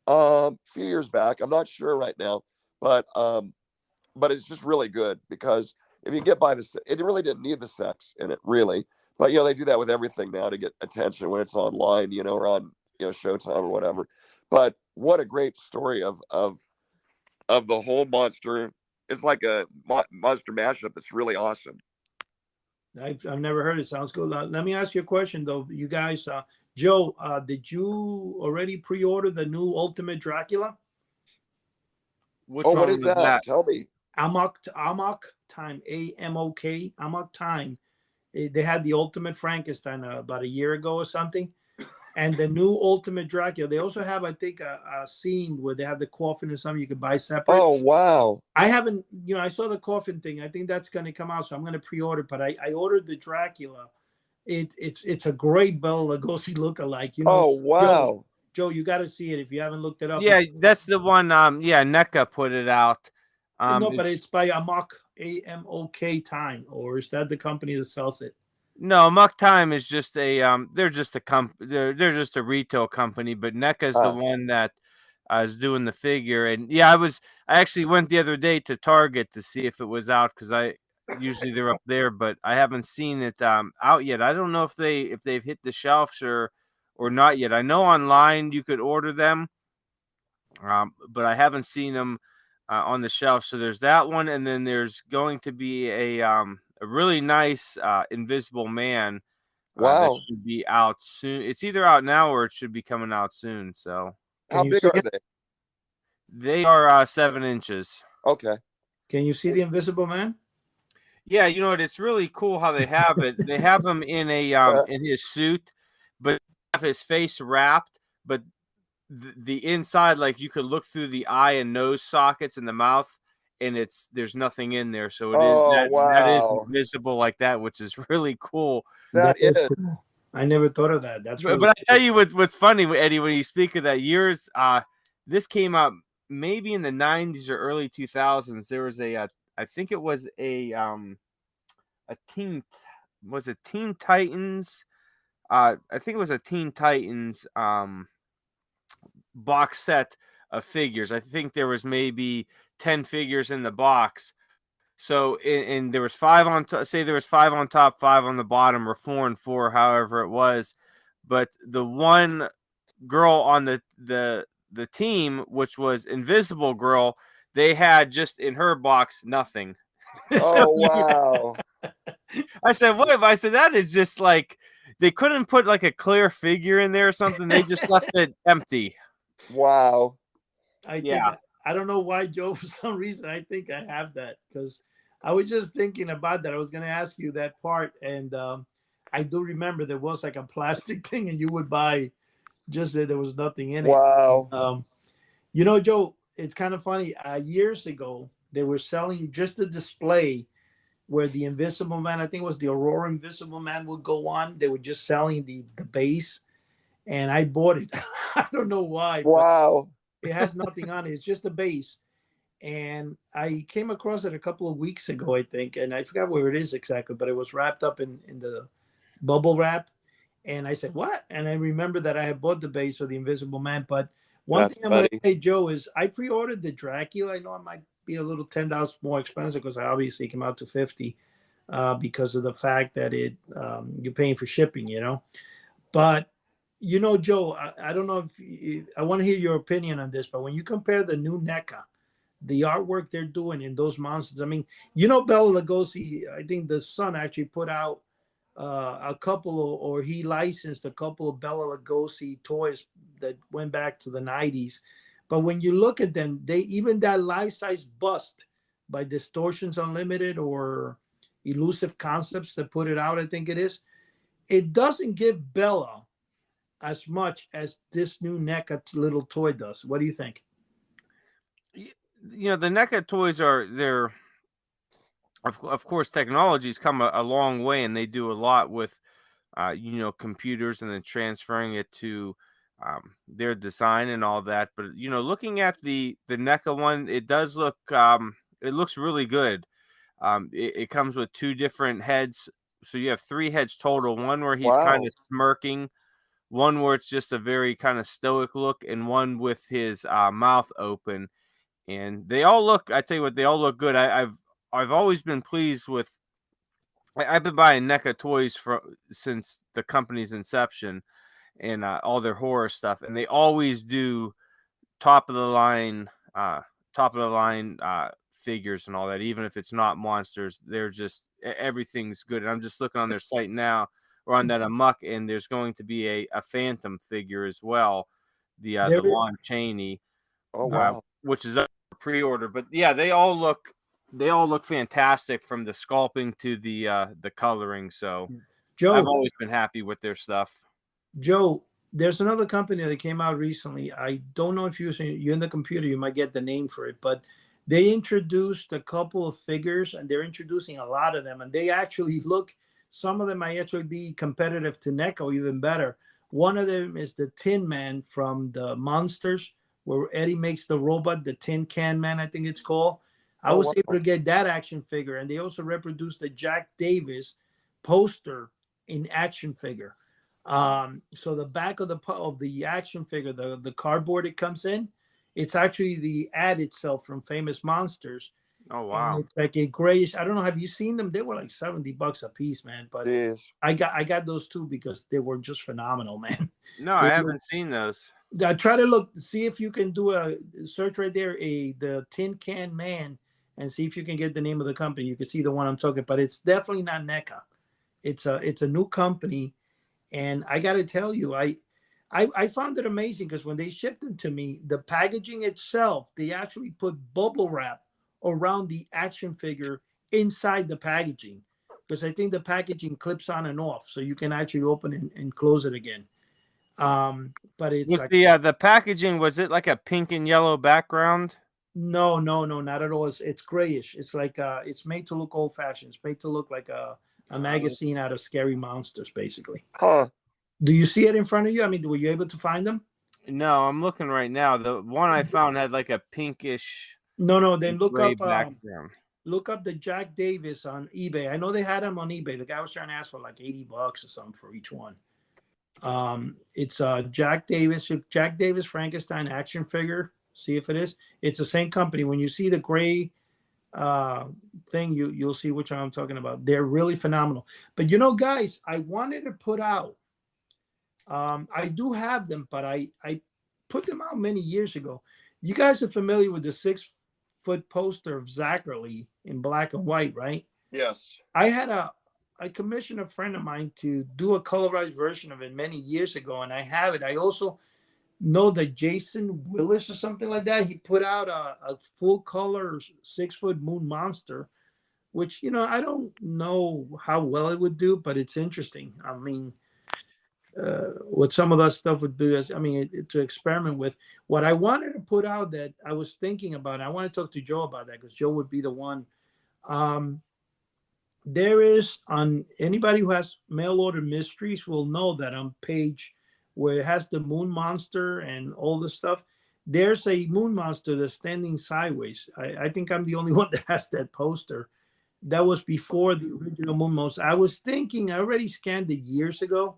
A few years back. I'm not sure right now, but it's just really good because if you get by this, it really didn't need the sex in it, really. But they do that with everything now to get attention when it's online, or on Showtime or whatever. But what a great story of the whole monster. It's like a monster mashup that's really awesome.
I've never heard it. Sounds good. Let me ask you a question though. You guys, Joe, did you already pre-order the new Ultimate Dracula?
What is that? Tell me.
Amok Time, AMOK, Amok Time. They had the Ultimate Frankenstein about a year ago or something. And the new Ultimate Dracula, they also have, I think, a scene where they have the coffin or something you could buy separate.
Oh, wow.
I haven't, I saw the coffin thing. I think that's going to come out, so I'm going to pre-order. But I ordered the Dracula. It's a great Bela Lugosi lookalike.
Oh, wow.
Joe, you got to see it if you haven't looked it up.
Yeah, that's the one. Neca put it out.
No, but it's by Amok, AMOK Time, or is that the company that sells it?
No, Muck Time is just a they're just a they're just a retail company, but NECA's the one that is doing the figure. And yeah, I actually went the other day to Target to see if it was out, because I usually they're up there, but I haven't seen it out yet. I don't know if they've hit the shelves or not yet. I know online you could order them, but I haven't seen them on the shelf. So there's that one, and then there's going to be a really nice Invisible Man that
Wow.
should be out soon. It's either out now or it should be coming out soon. So
how big are they?
They are 7 inches.
Okay.
Can you see the Invisible Man?
Yeah, you know what? It's really cool how they have it. They have him in a in his suit, but have his face wrapped, but the inside, like you could look through the eye and nose sockets in the mouth, and there's nothing in there, so that is invisible like that, which is really cool.
That is
cool. I never thought of that. That's really
but I tell you what's funny, Eddie, when you speak of that years, this came out maybe in the 90s or early 2000s. There was I think it was a Teen Titans. I think it was a Teen Titans box set of figures. I think there was maybe 10 figures in the box. So and there was 5 on say there was 5 on top, 5 on the bottom, or 4 and 4, however it was. But the one girl on the team, which was Invisible Girl, they had just in her box nothing.
Oh wow.
I said, what? I said, that is just like they couldn't put like a clear figure in there or something. They just left it empty.
Wow.
I don't know why, Joe, for some reason I think I have that, because I was just thinking about that. I was going to ask you that part, and I do remember there was like a plastic thing, and you would buy just that there was nothing in it.
Wow.
You know, Joe, it's kind of funny. Years ago, they were selling just a display where the Invisible Man, I think it was the Aurora Invisible Man, would go on. They were just selling the base, and I bought it. I don't know why.
Wow.
It has nothing on it. It's just a base. And I came across it a couple of weeks ago, I think, and I forgot where it is exactly, but it was wrapped up in the bubble wrap. And I said, what? And I remember that I had bought the base for the Invisible Man. But one thing I'm going to say, Joe, is I pre-ordered the Dracula. I know it might be a little $10 more expensive because I obviously came out to $50 because of the fact that you're paying for shipping, you know. But, you know, Joe, I don't know if I want to hear your opinion on this, but when you compare the new NECA, the artwork they're doing in those monsters, I mean, you know, Bela Lugosi, I think the son actually put out a couple of, or he licensed a couple of Bela Lugosi toys that went back to the 90s. But when you look at them, even that life-size bust by Distortions Unlimited or Elusive Concepts that put it out, I think it doesn't give Bela as much as this new NECA little toy does. What do you think?
You know, the NECA toys they're of course technology's come a long way, and they do a lot with you know, computers, and then transferring it to their design and all that. But you know, looking at the NECA one, it does look it looks really good. It comes with 2 different heads, so you have 3 heads total. One where he's kind of smirking, one where it's just a very kind of stoic look, and one with his mouth open. And they all look, I tell you what, they all look good. I've always been pleased with. I've been buying NECA toys since the company's inception, and all their horror stuff, and they always do top of the line figures and all that. Even if it's not monsters, they're just everything's good. And I'm just looking on their site now, or on that Amok, and there's going to be a Phantom figure as well, the Lon Chaney.
Oh wow.
Which is up for pre-order. But yeah, they all look fantastic, from the sculpting to the coloring. So
Joe,
I've always been happy with their stuff.
Joe, there's another company that came out recently. I don't know if you're in the computer, you might get the name for it, but they introduced a couple of figures, and they're introducing a lot of them, and they actually look, some of them might actually be competitive to NECA or even better. One of them is the Tin Man from the Monsters, where Eddie makes the robot, the Tin Can Man, I think it's called. I was able to get that action figure, and they also reproduced the Jack Davis poster in action figure. So the back of the action figure, the cardboard it comes in, it's actually the ad itself from Famous Monsters.
Oh
And
wow.
it's like a grayish. I don't know. Have you seen them? They were like $70 a piece, man. But I got those too because they were just phenomenal, man.
No, I haven't seen those.
Try to see if you can do a search right there, the Tin Can Man, and see if you can get the name of the company. You can see the one I'm talking, but it's definitely not NECA. It's a new company, and I got to tell you, I found it amazing because when they shipped them to me, the packaging itself, they actually put bubble wrap around the action figure inside the packaging, because I think the packaging clips on and off, so you can actually open and close it again. But it's
was the packaging, was it like a pink and yellow background?
No, not at all. It's grayish. It's like it's made to look old fashioned. It's made to look like a magazine out of Scary Monsters, basically.
Huh.
Do you see it in front of you? I mean, were you able to find them?
No, I'm looking right now. The one I found had like a pinkish.
No. Then look up
the
Jack Davis on eBay. I know they had them on eBay. The guy was trying to ask for like $80 or something for each one. It's Jack Davis Frankenstein action figure. See if it is. It's the same company. When you see the gray thing, you'll see which one I'm talking about. They're really phenomenal. But guys, I wanted to put out. I do have them, but I put them out many years ago. You guys are familiar with the 6-foot poster of Zachary in black and white, right?
Yes.
I commissioned a friend of mine to do a colorized version of it many years ago, and I have it. I also know that Jason Willis or something like that, he put out a full color 6-foot moon monster, which I don't know how well it would do, but it's interesting. I mean, what some of that stuff would do is, to experiment with. What I wanted to put out that I was thinking about, I want to talk to Joe about that because Joe would be the one. There is, on anybody who has mail order mysteries will know that on page where it has the moon monster and all the stuff, there's a moon monster that's standing sideways. I think I'm the only one that has that poster. That was before the original moon monster. I already scanned it years ago.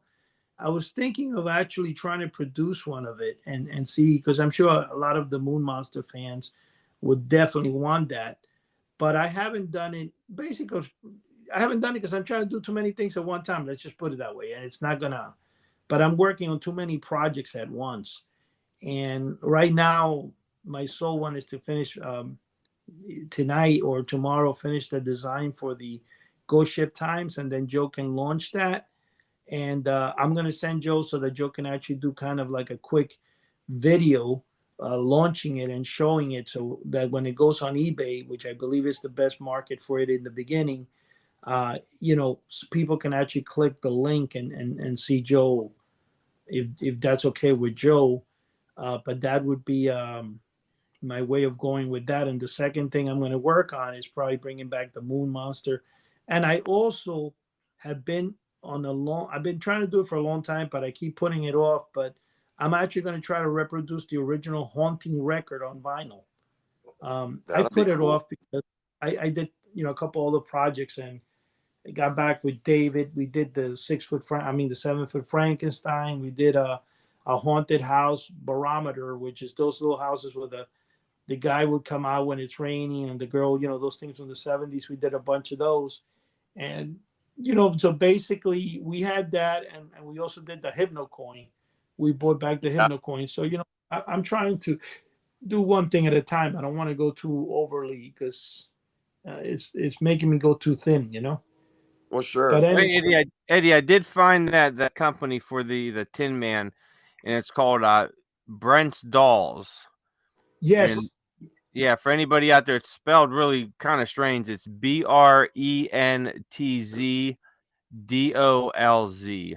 I was thinking of actually trying to produce one of it and see, because I'm sure a lot of the moon monster fans would definitely want that. But I haven't done it. Basically, I haven't done it because I'm trying to do too many things at one time. Let's just put it that way. And it's not gonna. But I'm working on too many projects at once. And right now, my sole one is to finish tonight or tomorrow, finish the design for the Ghost Ship Times, and then Joe can launch that. And I'm going to send Joe so that Joe can actually do kind of like a quick video launching it and showing it, so that when it goes on eBay, which I believe is the best market for it in the beginning, people can actually click the link and see Joe, if that's okay with Joe. But that would be my way of going with that. And the second thing I'm going to work on is probably bringing back the Moon Monster. And I also have been I've been trying to do it for a long time, but I keep putting it off. But I'm actually going to try to reproduce the original Haunting record on vinyl. I put it off because I did, a couple other projects, and I got back with David. We did the 7-foot Frankenstein. We did a haunted house barometer, which is those little houses where the guy would come out when it's raining, and the girl, those things from the 70s. We did a bunch of those. And so basically we had that, and we also did the Hypno coin. We brought back the Hypno coin. So, I'm trying to do one thing at a time. I don't want to go too overly, because it's making me go too thin,
Well, sure.
But
anyway, hey, Eddie, I did find that company for the Tin Man, and it's called Brent's Dolls.
Yes.
And yeah, for anybody out there, it's spelled really kind of strange. It's BRENTZDOLZ.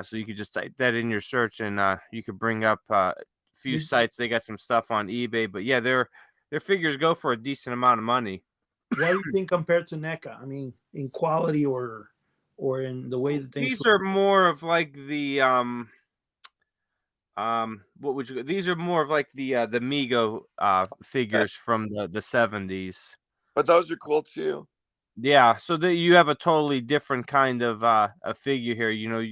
So you could just type that in your search, and you could bring up a few sites. They got some stuff on eBay, but yeah, their figures go for a decent amount of money.
What do you think compared to NECA? I mean, in quality or in the way that things.
These are more of like the these are more of like the Mego figures from the 70s.
But those are cool too.
Yeah, so you have a totally different kind of a figure here. You know,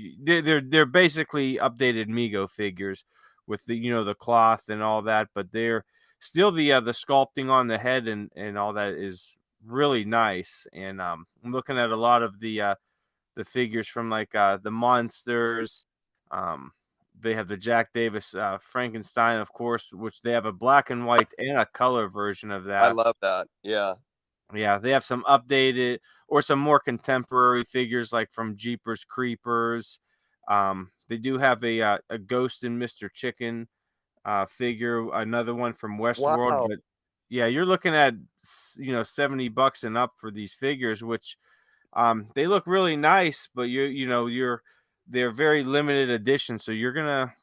they're basically updated Mego figures with the the cloth and all that, but they're still the sculpting on the head and all that is really nice. And I'm looking at a lot of the figures from like the monsters. Um, they have the Jack Davis Frankenstein, of course, which they have a black and white and a color version of
I
that.
love that. Yeah.
Yeah, they have some updated or some more contemporary figures like from Jeepers Creepers. They do have a Ghost and Mr. Chicken figure, another one from Westworld.
Wow.
But yeah, you're looking at $70 and up for these figures, which they look really nice, but they're very limited edition, so you're gonna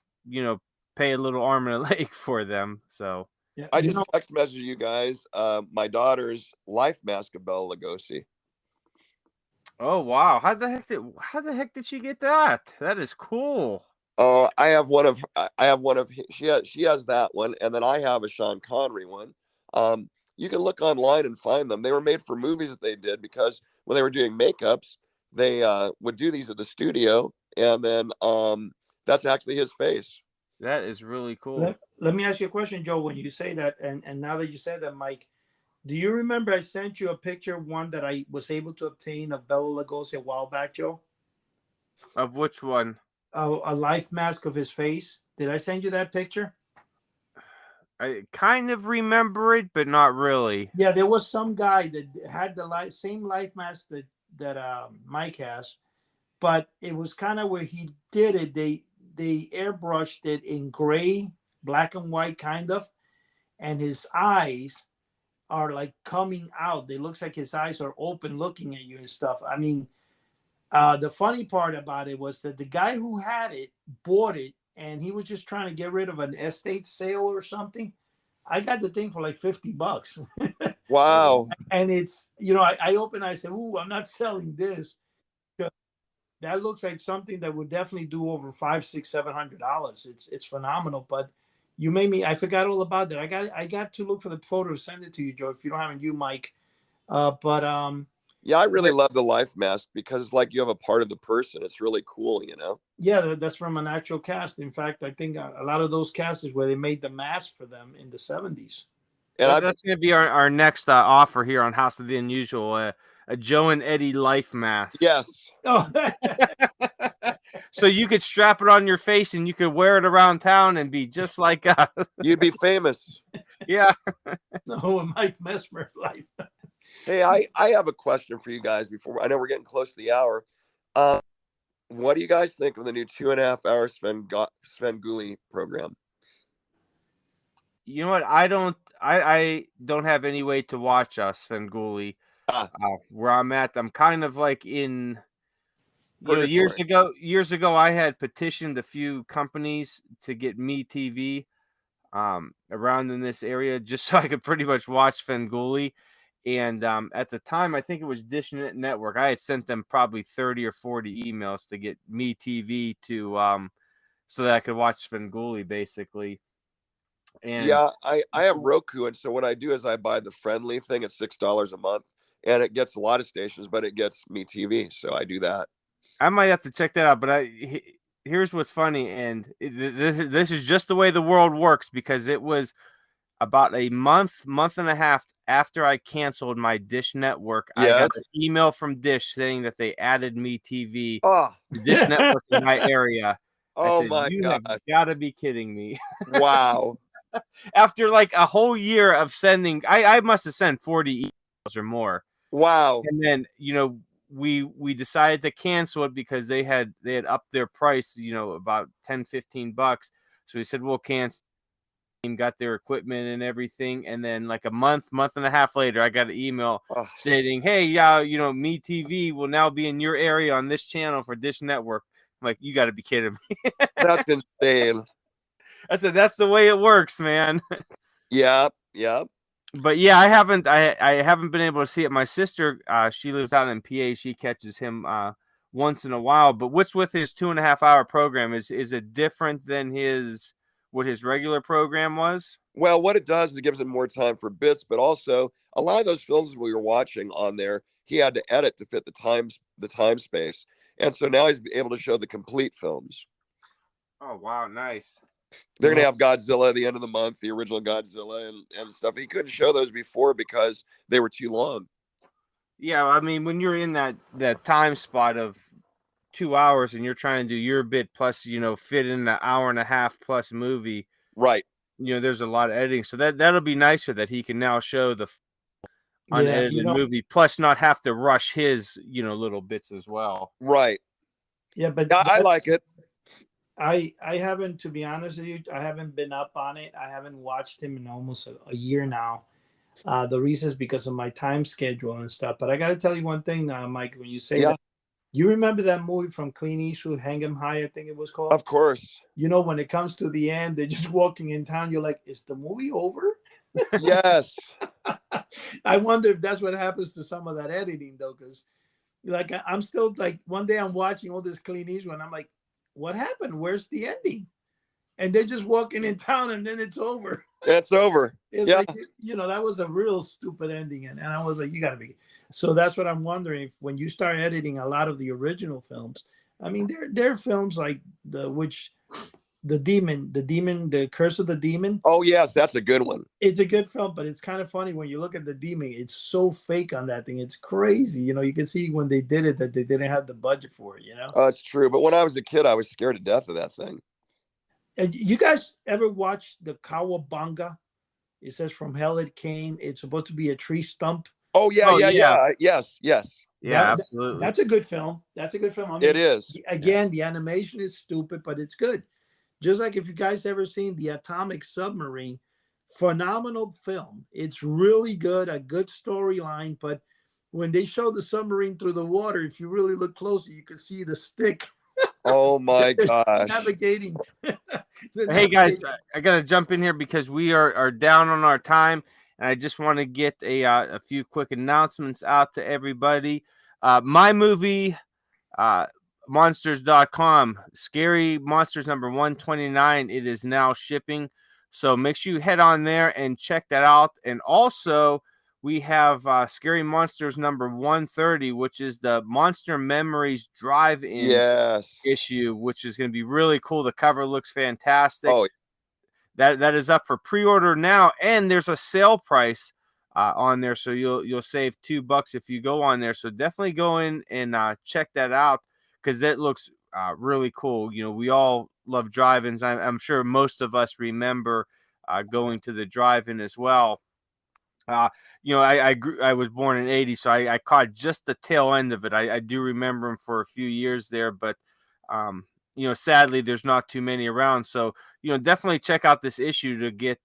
pay a little arm and a leg for them. So
Yeah,
I just text messaged you guys my daughter's life mask of Bela Lugosi.
oh wow, how the heck did she get that? That is cool.
Oh, I have one of she has that one, and then I have a Sean Connery one. You can look online and find them. They were made for movies that they did, because when they were doing makeups, they would do these at the studio, and then that's actually his face.
That is really cool.
Let me ask you a question, Joe. When you say that, and now that you said that, Mike, do you remember I sent you a picture, one that I was able to obtain of Bela Lugosi a while back, Joe?
Of which one?
A life mask of his face. Did I send you that picture?
I kind of remember it, but not really.
Yeah, there was some guy that had the same life mask that Mike has, but it was kind of where he did it. They airbrushed it in gray, black and white, kind of, and his eyes are like coming out. They looks like his eyes are open, looking at you and stuff. I mean, the funny part about it was that the guy who had it bought it, and he was just trying to get rid of an estate sale or something. I got the thing for like $50.
Wow.
And it's, I opened, I said, "Ooh, I'm not selling this." That looks like something that would definitely do over $500, $600, $700. It's phenomenal. But you made me, I forgot all about that. I got to look for the photo, send it to you, Joe, if you don't have it, you, Mike.
Yeah, I really love the life mask, because it's like you have a part of the person. It's really cool,
Yeah, that's from an actual cast. In fact, I think a lot of those casts is where they made the mask for them in the 70s.
And that's going to be our next offer here on House of the Unusual, a Joe and Eddie life mask.
Yes.
Oh.
So you could strap it on your face and you could wear it around town and be just like us.
You'd be famous.
Yeah. No, Mike Mezmer life.
Hey, I have a question for you guys before. I know we're getting close to the hour. What do you guys think of the new 2.5-hour Svengoolie program?
You know what? I don't have any way to watch Svengoolie. Where I'm at, I'm kind of like in. Years ago, I had petitioned a few companies to get me TV around in this area, just so I could pretty much watch Svengoolie. And at the time, I think it was Dish Network. I had sent them probably 30 or 40 emails to get me TV to so that I could watch Svengoolie, basically. And
yeah, I have Roku, and so what I do is I buy the friendly thing at $6 a month, and it gets a lot of stations, but it gets me TV, so I do that.
I might have to check that out. But here's what's funny, and this is just the way the world works, because it was about a month and a half after I canceled my Dish Network. Yes. I got an email from Dish saying that they added me TV to Dish Network in my area.
Oh, my God.
You gotta be kidding me.
Wow.
After like a whole year of sending, I must have sent 40 emails or more.
Wow.
And then, we decided to cancel it because they had upped their price, about $10-15. So we said, we'll cancel. Got their equipment and everything, and then like a month and a half later, I got an email saying, "Hey, me TV will now be in your area on this channel for Dish Network." I'm like, you got to be kidding me.
That's insane.
I said, that's the way it works, man.
Yeah.
But yeah, I haven't been able to see it. My sister, she lives out in PA. She catches him once in a while. But what's with his 2.5-hour program? Is it different than what his regular program was?
Well, what it does is it gives him more time for bits, but also a lot of those films we were watching on there, he had to edit to fit the time space. And so now he's able to show the complete films.
Oh, wow. Nice.
They're going to have Godzilla at the end of the month, the original Godzilla and stuff. He couldn't show those before because they were too long.
Yeah, I mean, when you're in that time spot of 2 hours and you're trying to do your bit plus, fit in an hour and a half plus movie.
Right.
There's a lot of editing. So that'll be nicer that he can now show the unedited movie, plus not have to rush his, little bits as well.
Right.
Yeah, but
I like it.
I haven't, to be honest with you, I haven't been up on it. I haven't watched him in almost a year now. The reason is because of my time schedule and stuff. But I got to tell you one thing, Mike, when you say that, you remember that movie from Clint Eastwood, Hang 'em High, I think it was called?
Of course.
When it comes to the end, they're just walking in town. You're like, is the movie over?
Yes.
I wonder if that's what happens to some of that editing, though, because like I'm still like, one day I'm watching all this Clint Eastwood, and I'm like, what happened? Where's the ending? And they're just walking in town, and then it's over.
It's over.
It's like, that was a real stupid ending. And I was like, you got to be. So that's what I'm wondering, if when you start editing a lot of the original films, I mean, there are films like the Curse of the Demon.
Oh, yes, that's a good one.
It's a good film, but it's kind of funny when you look at the demon. It's so fake on that thing. It's crazy. You can see when they did it that they didn't have the budget for it,
Oh, it's true. But when I was a kid, I was scared to death of that thing.
You guys ever watched the Cowabunga? It says From Hell It Came. It's supposed to be a tree stump.
Oh, yeah. Yes.
Yeah, absolutely.
That's a good film. I mean,
it is.
Again, the animation is stupid, but it's good. Just like if you guys ever seen The Atomic Submarine, phenomenal film. It's really good, a good storyline, but when they show the submarine through the water, if you really look closer, you can see the stick.
Oh my gosh.
Navigating.
Hey guys, I gotta jump in here because we are down on our time, and I just want to get a few quick announcements out to everybody. My movie, monsters.com, Scary Monsters number 129, it is now shipping, so make sure you head on there and check that out. And also we have Scary Monsters number 130, which is the Monster Memories drive-in issue, which is going to be really cool. The cover looks fantastic.
Oh,
that is up for pre-order now, and there's a sale price on there, so you'll save $2 if you go on there. So definitely go in and check that out, because that looks really cool. We all love drive-ins. I'm sure most of us remember going to the drive-in as well. I was born in '80, so I caught just the tail end of it. I do remember him for a few years there, but sadly there's not too many around. So definitely check out this issue to get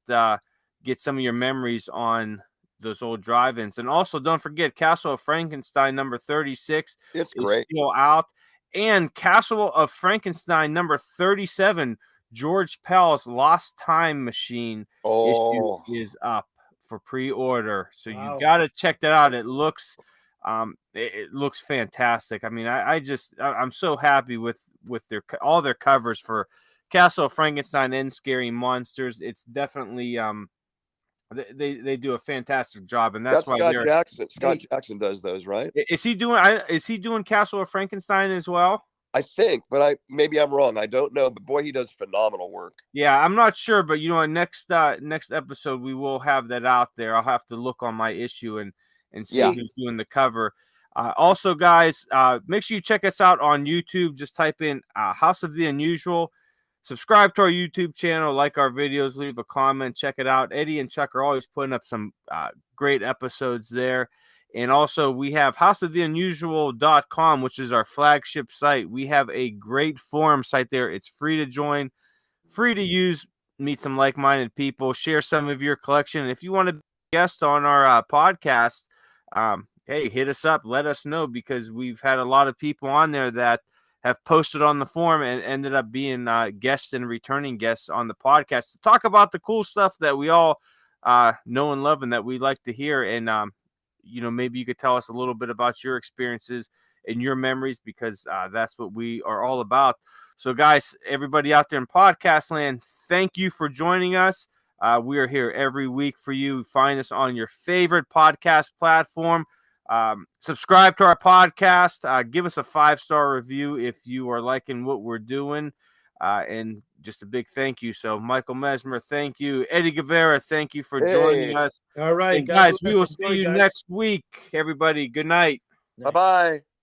some of your memories on those old drive-ins. And also don't forget Castle of Frankenstein number 36
is
still out, and Castle of Frankenstein number 37, George Pell's Lost Time Machine issue is up for pre-order, so you got to check that out. It looks fantastic. I mean, I'm so happy with all their covers for Castle of Frankenstein and Scary Monsters. It's definitely they do a fantastic job, and that's why
Scott Jackson does those, right?
Is he doing Castle of Frankenstein as well?
I think, but maybe I'm wrong. I don't know, but boy, he does phenomenal work.
Yeah, I'm not sure, but next episode we will have that out there. I'll have to look on my issue and see who's doing the cover. Also, guys, make sure you check us out on YouTube. Just type in House of the Unusual. Subscribe to our YouTube channel, like our videos, leave a comment, check it out. Eddie and Chuck are always putting up some great episodes there. And also we have houseoftheunusual.com, which is our flagship site. We have a great forum site there. It's free to join, free to use, meet some like-minded people, share some of your collection. And if you want to be a guest on our podcast, hey, hit us up. Let us know, because we've had a lot of people on there that have posted on the forum and ended up being guests and returning guests on the podcast to talk about the cool stuff that we all know and love and that we like to hear. And maybe you could tell us a little bit about your experiences and your memories, because that's what we are all about. So guys, everybody out there in podcast land, thank you for joining us. We are here every week for you. Find us on your favorite podcast platform. Subscribe to our podcast. Give us a 5-star review if you are liking what we're doing. And just a big thank you. So, Michael Mezmer, thank you. Eddie Guevara, thank you for joining us.
All right,
and guys, we will see you next week. Everybody, good night.
Bye-bye.